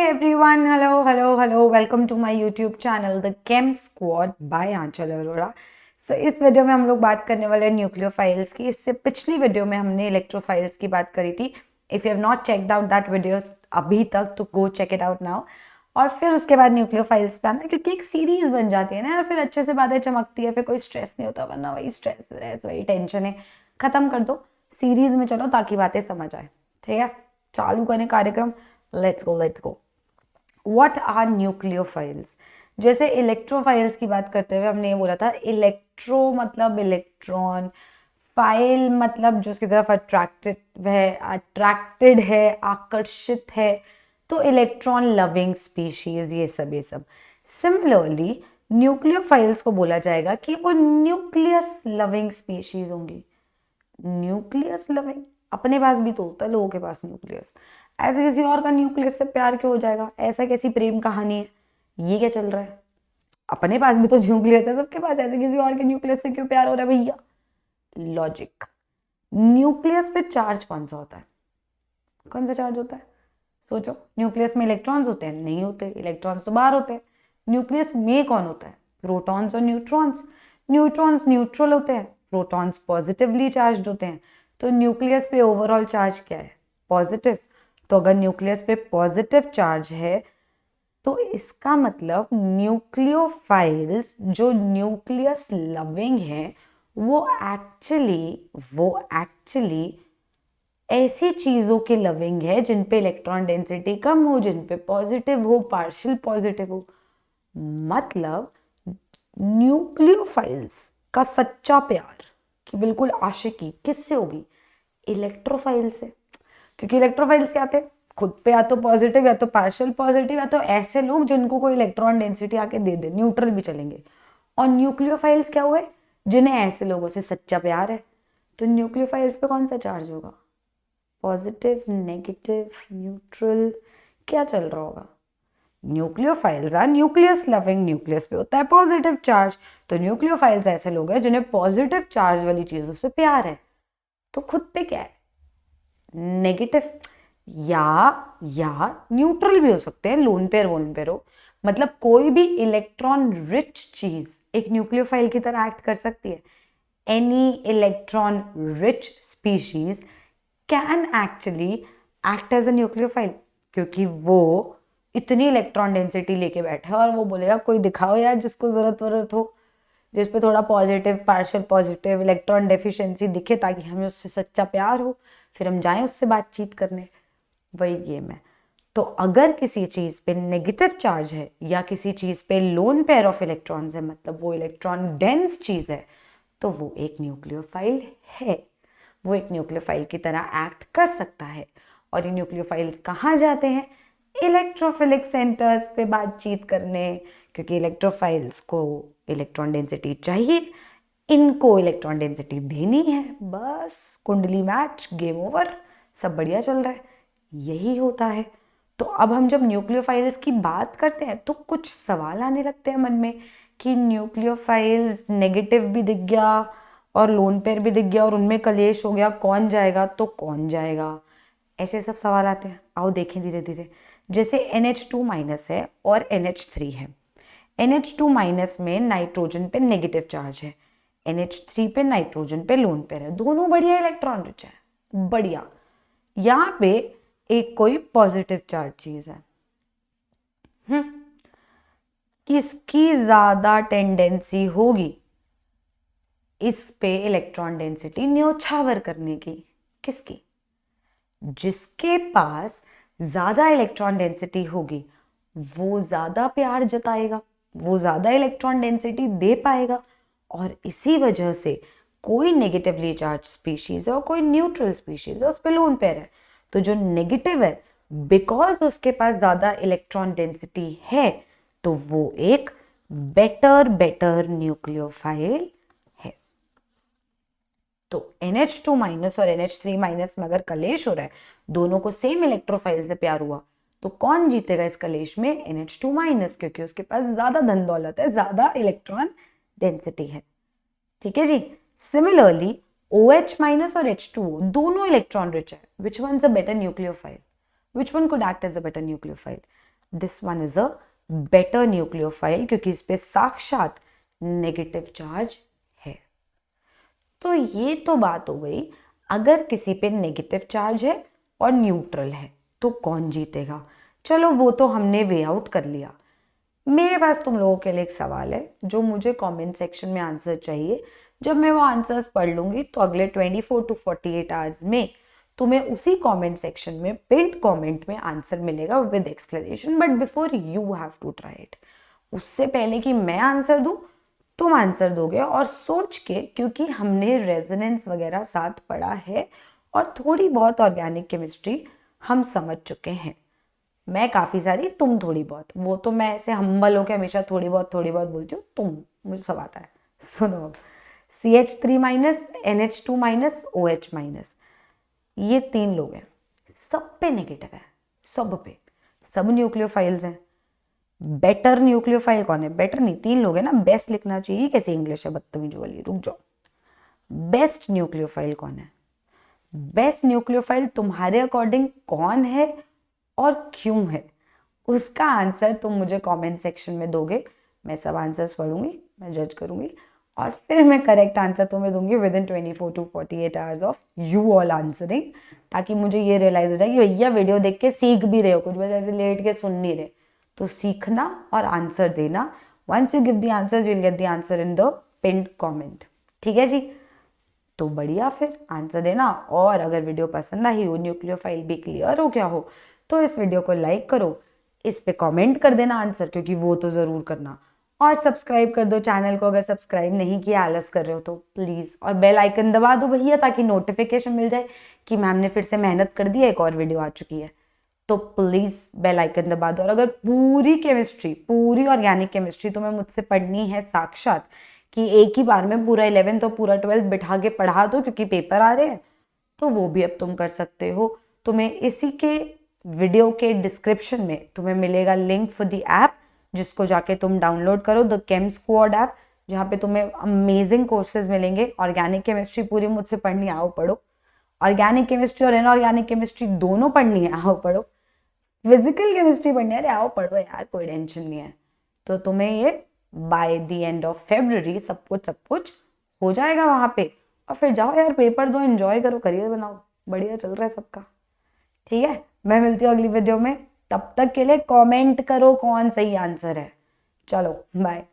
everyone, hello, welcome to my YouTube channel The Chem Squad by आंचल अरोड़ा। इस video में हम लोग बात करने वाले हैं न्यूक्लियोफाइल्स की। इससे पिछली वीडियो में हमने इलेक्ट्रोफाइल्स की बात करी थी। If you have not checked out that videos अभी तक तो go check it out now. और फिर उसके बाद न्यूक्लियोफाइल्स पे आना, क्योंकि एक सीरीज बन जाती है ना यार, फिर अच्छे से बातें चमकती है, फिर कोई स्ट्रेस नहीं होता, वरना वही स्ट्रेस वही टेंशन है। खत्म कर दो, सीरीज में चलो ताकि बातें समझ आए। ठीक है, चालू करें कार्यक्रम। Let's go. What are nucleophiles? जैसे इलेक्ट्रोफाइल्स की बात करते हुए हमने ये बोला था, इलेक्ट्रो मतलब इलेक्ट्रॉन, फाइल मतलब जो उसकी तरफ अट्रैक्टेड है, आकर्षित है, तो इलेक्ट्रॉन लविंग स्पीशीज, ये सब। सिमिलरली न्यूक्लियोफाइल्स को बोला जाएगा कि वो न्यूक्लियस लविंग स्पीशीज होंगी। न्यूक्लियस लविंग, अपने पास भी तो होता है लोगों के पास न्यूक्लियस, ऐसे किसी और का न्यूक्लियस से प्यार क्यों हो जाएगा? ऐसा कैसी प्रेम कहानी है? ये क्या चल रहा है? अपने पास भी तो न्यूक्लियस है सबके पास, ऐसे किसी और के न्यूक्लियस से क्यों प्यार हो रहा है भैया? लॉजिक। न्यूक्लियस पे चार्ज कौन सा होता है? कौन सा चार्ज होता है? सोचो, न्यूक्लियस में इलेक्ट्रॉन्स होते हैं? नहीं होते, इलेक्ट्रॉन्स तो बाहर होते हैं। न्यूक्लियस में कौन होता है? प्रोटॉन्स और न्यूट्रॉन्स। न्यूट्रॉन्स न्यूट्रल होते हैं, प्रोटॉन्स पॉजिटिवली चार्ज होते हैं। तो न्यूक्लियस पे ओवरऑल चार्ज क्या है? पॉजिटिव। तो अगर न्यूक्लियस पे पॉजिटिव चार्ज है तो इसका मतलब न्यूक्लियोफाइल्स जो न्यूक्लियस लविंग है वो एक्चुअली ऐसी चीजों के लविंग है जिन पे इलेक्ट्रॉन डेंसिटी कम हो, जिन पे पॉजिटिव हो, पार्शियल पॉजिटिव हो। मतलब न्यूक्लियोफाइल्स का सच्चा प्यार कि बिल्कुल आशिकी किससे होगी? इलेक्ट्रोफाइल से। क्योंकि इलेक्ट्रोफाइल्स क्या थे? खुद पे या तो पॉजिटिव या तो पार्शियल पॉजिटिव या तो ऐसे लोग जिनको कोई इलेक्ट्रॉन डेंसिटी आके दे दे, न्यूट्रल भी चलेंगे। और न्यूक्लियोफाइल्स क्या हुए? जिन्हें ऐसे लोगों से सच्चा प्यार है। तो न्यूक्लियोफाइल्स पे कौन सा चार्ज होगा? पॉजिटिव, नेगेटिव, न्यूट्रल, क्या चल रहा होगा? Nucleophiles are nucleus loving, nucleus पे होता है पॉजिटिव चार्ज। तो न्यूक्लियोफाइल्स ऐसे लोग हैं जिन्हें पॉजिटिव चार्ज वाली चीजों से प्यार है। तो खुद पे क्या है? नेगेटिव या न्यूट्रल भी हो सकते हैं, लोन पेयर हो। मतलब कोई भी इलेक्ट्रॉन रिच चीज एक न्यूक्लियोफाइल की तरह एक्ट कर सकती है। Any electron rich species can actually act as a nucleophile, क्योंकि वो इतनी इलेक्ट्रॉन डेंसिटी लेके बैठा है और वो बोलेगा कोई दिखाओ यार जिसको जरूरत हो, जिस पे थोड़ा positive, partial positive, electron deficiency दिखे, ताकि हमें उससे सच्चा प्यार हो, फिर हम जाएं उससे बातचीत करने। वही गेम है। तो अगर किसी चीज पे नेगेटिव चार्ज है या किसी चीज पे लोन पेयर ऑफ इलेक्ट्रॉन्स है, मतलब वो इलेक्ट्रॉन डेंस चीज है, तो वो एक न्यूक्लियोफाइल है। वो एक न्यूक्लियोफाइल की तरह एक्ट कर सकता है। और ये न्यूक्लियोफाइल्स कहाँ जाते हैं? इलेक्ट्रोफिलिक सेंटर्स पे बातचीत करने, क्योंकि इलेक्ट्रोफाइल्स को इलेक्ट्रॉन डेंसिटी चाहिए, इनको इलेक्ट्रॉन डेंसिटी देनी है। बस कुंडली मैच, गेम ओवर, सब बढ़िया चल रहा है। यही होता है। तो अब हम जब न्यूक्लियोफाइल्स की बात करते हैं तो कुछ सवाल आने लगते हैं मन में कि न्यूक्लियोफाइल्स नेगेटिव भी दिख गया और लोन पेयर भी दिख गया और उनमें कलेश हो गया, कौन जाएगा तो कौन जाएगा? ऐसे सब सवाल आते हैं। आओ देखें धीरे धीरे। जैसे NH2- है और NH3 है। NH2- में नाइट्रोजन पे नेगेटिव चार्ज है, NH3 पे नाइट्रोजन पे लोन पेयर है। दोनों बढ़िया इलेक्ट्रॉन रिच है, बढ़िया। यहाँ पे एक कोई पॉजिटिव चार्ज चीज है, किसकी ज्यादा टेंडेंसी होगी इस पे इलेक्ट्रॉन डेंसिटी न्योछावर करने की? किसकी? जिसके पास ज्यादा इलेक्ट्रॉन डेंसिटी होगी वो ज्यादा प्यार जताएगा, वो ज्यादा इलेक्ट्रॉन डेंसिटी दे पाएगा। और इसी वजह से कोई नेगेटिवली चार्ज स्पीशीज है और कोई न्यूट्रल स्पीशीज है, उस पे लोन पेयर है। तो जो नेगेटिव है, बिकॉज उसके पास ज्यादा इलेक्ट्रॉन डेंसिटी है, तो वो एक बेटर न्यूक्लियोफाइल है। तो NH2- और NH3- में अगर कलेश हो रहा है, दोनों को सेम इलेक्ट्रोफाइल से प्यार हुआ, तो कौन जीतेगा इस कलेश में? NH2-, क्योंकि उसके पास ज्यादा धन दौलत है, ज्यादा इलेक्ट्रॉन डेंसिटी है। ठीक है जी। सिमिलरली OH- और H2O दोनों इलेक्ट्रॉन रिच है। Which one is a better nucleophile? Which one could act as a better nucleophile? This one is a better nucleophile क्योंकि इस पे साक्षात नेगेटिव चार्ज है। तो ये तो बात हो गई, अगर किसी पे नेगेटिव चार्ज है और न्यूट्रल है तो कौन जीतेगा। चलो वो तो हमने वे आउट कर लिया। मेरे पास तुम लोगों के लिए एक सवाल है जो मुझे कमेंट सेक्शन में आंसर चाहिए। जब मैं वो आंसर्स पढ़ लूंगी तो अगले 24 to 48 आवर्स में तुम्हें उसी कमेंट सेक्शन में पिंड कमेंट में आंसर मिलेगा with explanation, but before you have to try it. उससे पहले कि मैं आंसर दूं तुम आंसर दोगे और सोच के, क्योंकि हमने रेजोनेंस वगैरह साथ पढ़ा है और थोड़ी बहुत ऑर्गेनिक केमिस्ट्री हम समझ चुके हैं। मैं काफ़ी सारी, तुम थोड़ी बहुत, वो तो मैं ऐसे हम्बल होकर हमेशा थोड़ी बहुत बोलती हूँ, तुम मुझे सब आता है। सुनो अब, CH3- NH2- OH-, ये 3 लोग हैं, सब पे नेगेटिव है, सब पे, सब न्यूक्लियोफाइल्स हैं। बेटर न्यूक्लियोफाइल कौन है? बेटर नहीं, 3 लोग हैं ना, बेस्ट लिखना चाहिए, कैसे इंग्लिश है बदतमीज वाली, रुक जाओ। बेस्ट न्यूक्लियोफाइल कौन है? बेस्ट न्यूक्लियोफाइल तुम्हारे अकॉर्डिंग कौन है और क्यों है, उसका आंसर तुम मुझे कमेंट सेक्शन में दोगे। मैं सब आंसर्स पढ़ूंगी, मैं जज करूंगी और फिर मैं करेक्ट आंसर तुम्हें दूंगी with in 24 to 48 hours of you all answering, ताकि मुझे ये रियलाइज हो जाए कि भैया वीडियो देख के सीख भी रहे हो कुछ, बस ऐसे लेट के सुन नहीं रहे। तो सीखना और आंसर देना। Once you give the answers you will get the answer in the pinned comment. ठीक है जी, तो बढ़िया, फिर आंसर देना। और अगर वीडियो पसंद आई हो, न्यूक्लियोफाइल भी क्लियर हो गया हो, तो इस वीडियो को लाइक करो, इस पे कमेंट कर देना आंसर, क्योंकि वो तो ज़रूर करना। और सब्सक्राइब कर दो चैनल को, अगर सब्सक्राइब नहीं किया, आलस कर रहे हो तो प्लीज़। और बेल आइकन दबा दो भैया, ताकि नोटिफिकेशन मिल जाए कि मैम ने फिर से मेहनत कर दी है, एक और वीडियो आ चुकी है। तो प्लीज़ बेल आइकन दबा दो। और अगर पूरी केमिस्ट्री, पूरी ऑर्गेनिक केमिस्ट्री तुम्हें मुझसे पढ़नी है साक्षात, कि एक ही बार में पूरा 11th और पूरा 12th बिठा के पढ़ा दो क्योंकि पेपर आ रहे हैं, तो वो भी अब तुम कर सकते हो। तुम्हें इसी के वीडियो के डिस्क्रिप्शन में तुम्हें मिलेगा लिंक फॉर द ऐप, जिसको जाके तुम डाउनलोड करो, द केम स्क्वाड ऐप, जहाँ पे तुम्हें अमेजिंग कोर्सेज मिलेंगे। ऑर्गेनिक केमिस्ट्री पूरी मुझसे पढ़नी, आओ पढ़ो। ऑर्गेनिक केमिस्ट्री और इनऑर्गेनिक केमिस्ट्री दोनों पढ़नी है, आओ पढ़ो। फिजिकल केमिस्ट्री पढ़नी है, अरे आओ पढ़ो यार, कोई टेंशन नहीं है। तो तुम्हें ये by the end of February सब कुछ हो जाएगा वहां पे। और फिर जाओ यार, पेपर दो, एंजॉय करो, करियर बनाओ, बढ़िया चल रहा है सबका। ठीक है, मैं मिलती हूँ अगली वीडियो में, तब तक के लिए कमेंट करो कौन सही आंसर है। चलो बाय।